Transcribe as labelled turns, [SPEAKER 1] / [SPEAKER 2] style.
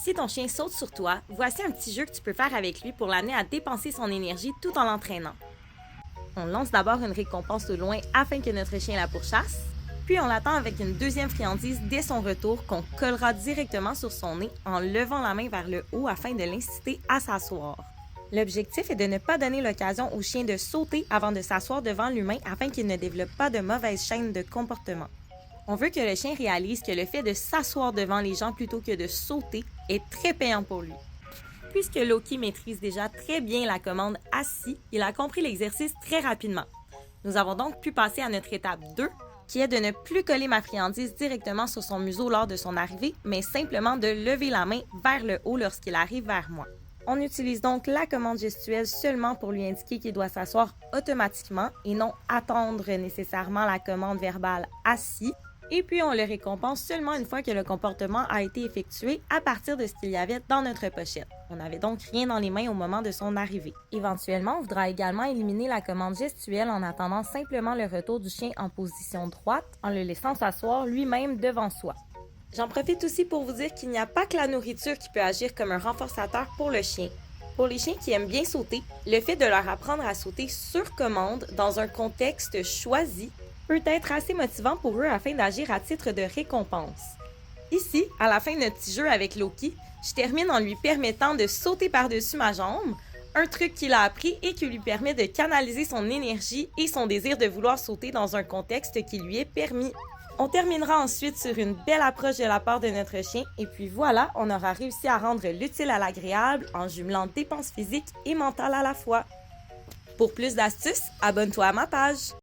[SPEAKER 1] Si ton chien saute sur toi, voici un petit jeu que tu peux faire avec lui pour l'amener à dépenser son énergie tout en l'entraînant. On lance d'abord une récompense au loin afin que notre chien la pourchasse, puis on l'attend avec une deuxième friandise dès son retour qu'on collera directement sur son nez en levant la main vers le haut afin de l'inciter à s'asseoir. L'objectif est de ne pas donner l'occasion au chien de sauter avant de s'asseoir devant l'humain afin qu'il ne développe pas de mauvaise chaîne de comportement. On veut que le chien réalise que le fait de s'asseoir devant les gens plutôt que de sauter est très payant pour lui. Puisque Loki maîtrise déjà très bien la commande « assis », il a compris l'exercice très rapidement. Nous avons donc pu passer à notre étape 2, qui est de ne plus coller ma friandise directement sur son museau lors de son arrivée, mais simplement de lever la main vers le haut lorsqu'il arrive vers moi. On utilise donc la commande gestuelle seulement pour lui indiquer qu'il doit s'asseoir automatiquement et non attendre nécessairement la commande verbale « assis ». Et puis on le récompense seulement une fois que le comportement a été effectué à partir de ce qu'il y avait dans notre pochette. On n'avait donc rien dans les mains au moment de son arrivée. Éventuellement, on voudra également éliminer la commande gestuelle en attendant simplement le retour du chien en position droite en le laissant s'asseoir lui-même devant soi. J'en profite aussi pour vous dire qu'il n'y a pas que la nourriture qui peut agir comme un renforçateur pour le chien. Pour les chiens qui aiment bien sauter, le fait de leur apprendre à sauter sur commande dans un contexte choisi peut être assez motivant pour eux afin d'agir à titre de récompense. Ici, à la fin de notre petit jeu avec Loki, je termine en lui permettant de sauter par-dessus ma jambe, un truc qu'il a appris et qui lui permet de canaliser son énergie et son désir de vouloir sauter dans un contexte qui lui est permis. On terminera ensuite sur une belle approche de la part de notre chien et puis voilà, on aura réussi à rendre l'utile à l'agréable en jumelant dépenses physiques et mentales à la fois. Pour plus d'astuces, abonne-toi à ma page!